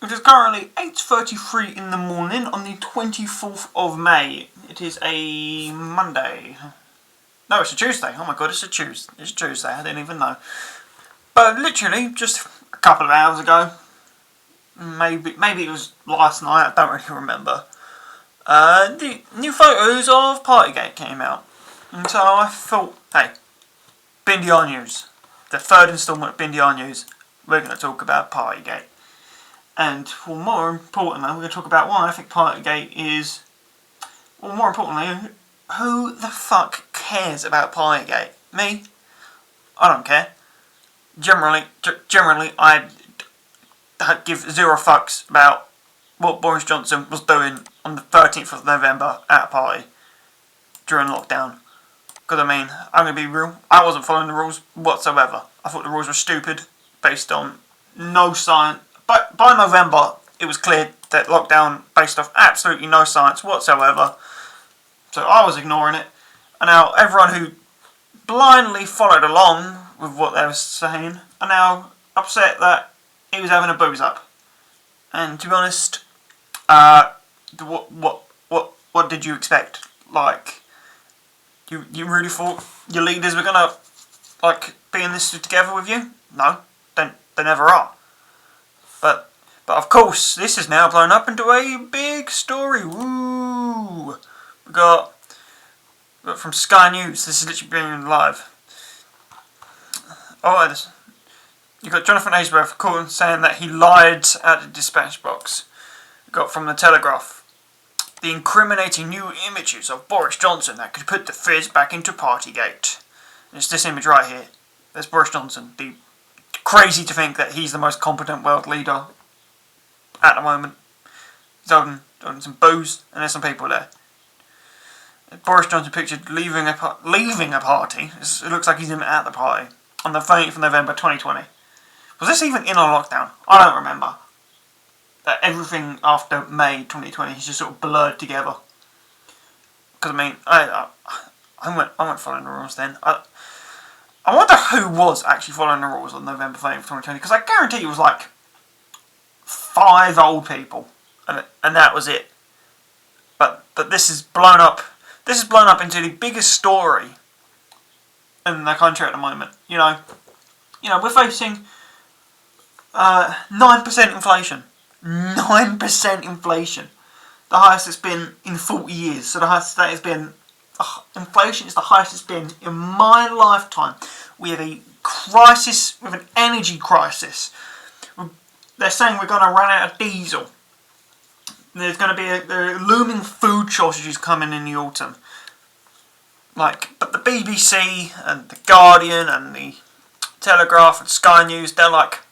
It is currently 8:33 in the morning on the 24th of May. It is a Monday. No, it's a Tuesday. Oh my god, it's a Tuesday. It's Tuesday. I didn't even know. But literally, just a couple of hours ago, maybe it was last night. I don't really remember. The new photos of Partygate came out, and so I thought, hey, BNDR News, the third instalment of BNDR News. We're going to talk about Partygate. And, well, more importantly, we're going to talk about why I think Partygate is... Well, more importantly, who the fuck cares about Partygate? Me? I don't care. Generally, I give zero fucks about what Boris Johnson was doing on the 13th of November at a party during lockdown. Because, I mean, I'm going to be real, I wasn't following the rules whatsoever. I thought the rules were stupid, based on no science. But by November, it was clear that lockdown based off absolutely no science whatsoever. So I was ignoring it. And now everyone who blindly followed along with what they were saying are now upset that he was having a booze up. And to be honest, what did you expect? Like, you really thought your leaders were gonna be in this together with you? No, they never are. But of course, this is now blown up into a big story. Woo! We got from Sky News. This is literally being live. Oh, you got Jonathan Aisworth calling saying that he lied at the dispatch box. We got from the Telegraph the incriminating new images of Boris Johnson that could put the fizz back into Partygate. And it's this image right here. There's Boris Johnson, the crazy to think that he's the most competent world leader at the moment. He's holding some booze, and there's some people there. Boris Johnson pictured leaving a party. It looks like he's at the party on the 30th of November 2020. Was this even in a lockdown? I don't remember. That everything after May 2020 is just sort of blurred together. Because I mean, I went following the rules then. I wonder who was actually following the rules on November 30th, 2020, because I guarantee it was like 5 old people, and that was it. But this is blown up. This is blown up into the biggest story in the country at the moment. You know, we're facing 9% inflation. 9% inflation, the highest it's been in 40 years. So the highest that has been. Inflation is the highest it's been in my lifetime. We have a crisis, with an energy crisis. They're saying we're going to run out of diesel. There's going to be there are looming food shortages coming in the autumn. But the BBC and the Guardian and the Telegraph and Sky News, they're like,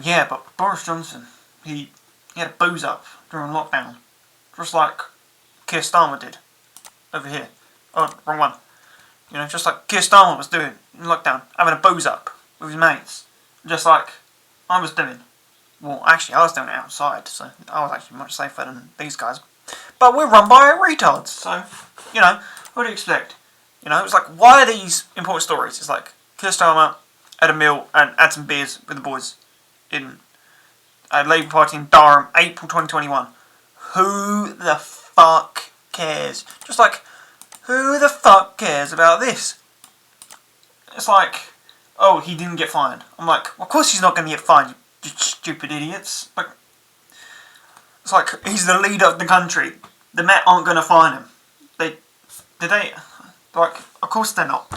yeah, but Boris Johnson, he had a booze up during lockdown, just like Keir Starmer did over here. Oh, wrong one. Just like Keir Starmer was doing in lockdown, having a booze up with his mates. Just like I was doing. Well, actually, I was doing it outside, so I was actually much safer than these guys. But we're run by retards, so, what do you expect? It's like, why are these important stories? It's like, Keir Starmer had a meal and had some beers with the boys in a Labour Party in Durham, April 2021. Who the fuck cares? Just like, who the fuck cares about this? It's like, oh, he didn't get fined. I'm like, well, of course he's not going to get fined, you stupid idiots. It's like, he's the leader of the country. The Met aren't going to fine him. Of course they're not.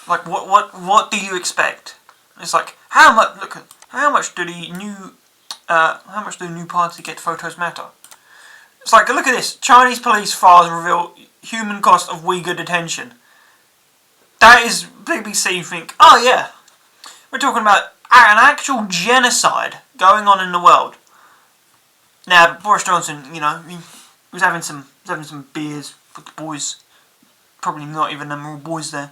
What do you expect? It's like, how much do the new Partygate photos matter? It's like, look at this. Chinese police files reveal human cost of Uyghur detention. That is BBC think, oh yeah, we're talking about an actual genocide going on in the world. Now, Boris Johnson, he was having some beers with the boys. Probably not even them all boys there.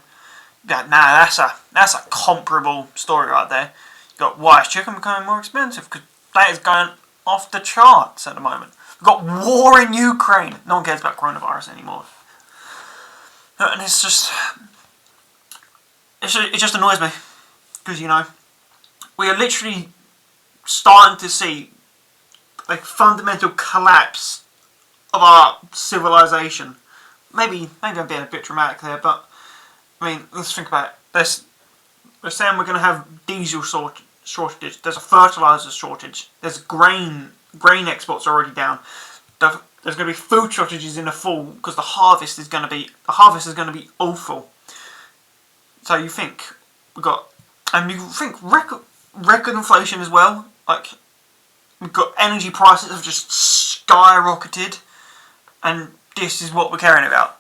That's a comparable story right there. You got why is chicken becoming more expensive? Because that is going off the charts at the moment. We've got war in Ukraine. No one cares about coronavirus anymore. And it just annoys me. Because, we are literally starting to see a fundamental collapse of our civilization. Maybe I'm being a bit dramatic there, but I mean, let's think about it. They're saying we're going to have diesel shortage. There's a fertilizer shortage. There's grain exports are already down. There's going to be food shortages in the fall because the harvest is going to be awful. So you think you think record inflation as well. Like, we've got energy prices have just skyrocketed, and this is what we're caring about.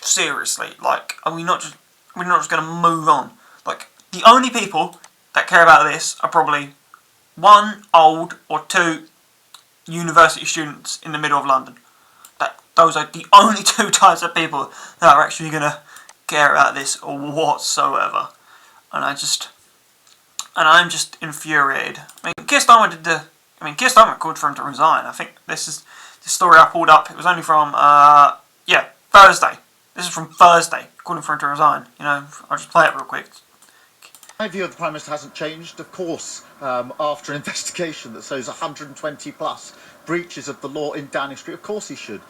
Seriously, like, we're not just going to move on. Like, the only people that care about this are probably one, old, or two, university students in the middle of London. Those are the only two types of people that are actually going to care about this whatsoever. And I'm just infuriated. I mean, Keir Starmer called for him to resign. I think this is the story I pulled up. It was only from Thursday. This is from Thursday. Calling for him to resign. You know, I'll just play it real quick. My view of the Prime Minister hasn't changed, of course, after an investigation that shows 120 plus breaches of the law in Downing Street. Of course he should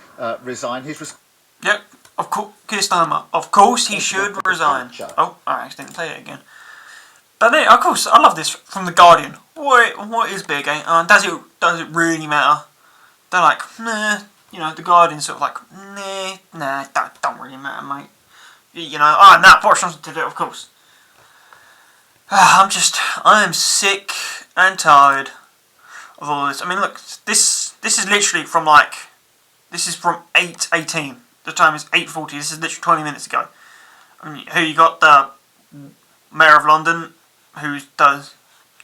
resign. Yep, of course, Keir Starmer. Of course he should resign. Oh, I accidentally play it again. But then, of course, I love this from The Guardian. What is big, eh? Does it really matter? They're like, nah. You know, The Guardian's sort of like, nah, don't really matter, mate. You know, Boris Johnson did it, of course. I am sick and tired of all this. I mean, look, this is literally from this is from 8:18. The time is 8:40. This is literally 20 minutes ago. I mean, you got the Mayor of London, who does,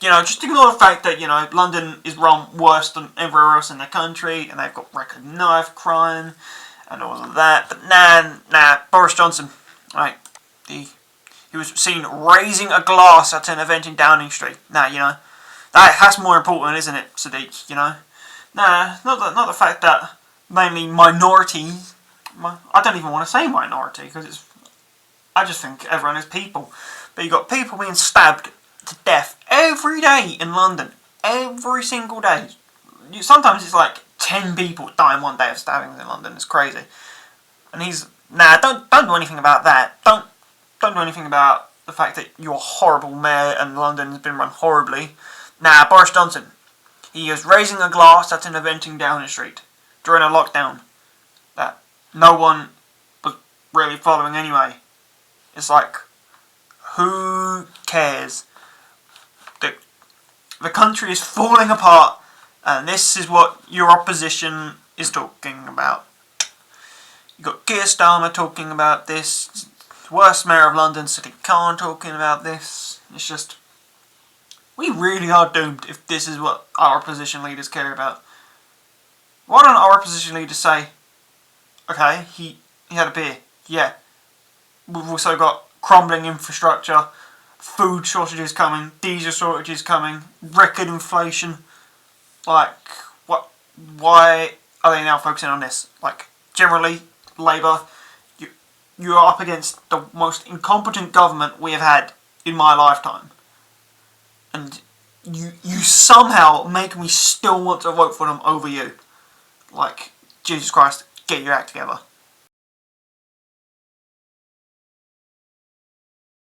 just ignore the fact that, London is run worse than everywhere else in the country, and they've got record knife crime, and all of that. But nah, Boris Johnson, right, he was seen raising a glass at an event in Downing Street. That's more important, isn't it, Sadiq, Nah, not the fact that mainly minorities, I don't even want to say minority, because I just think everyone is people. But you got people being stabbed to death every day in London. Every single day. Sometimes it's like 10 people die in one day of stabbings in London. It's crazy. And don't do anything about that. Don't do anything about the fact that you're a horrible mayor and London has been run horribly. Boris Johnson. He was raising a glass at an event in Downing Street during a lockdown that no one was really following anyway. It's like, who cares? The country is falling apart, and this is what your opposition is talking about. You got Keir Starmer talking about this, worst mayor of London, Sadiq Khan, talking about this. It's just, we really are doomed if this is what our opposition leaders care about. Why don't our opposition leaders say, okay, he had a beer, yeah. We've also got crumbling infrastructure, food shortages coming, diesel shortages coming, record inflation. Like, what? Why are they now focusing on this? Like, generally, Labour, you are up against the most incompetent government we have had in my lifetime. And you somehow make me still want to vote for them over you. Like, Jesus Christ, get your act together.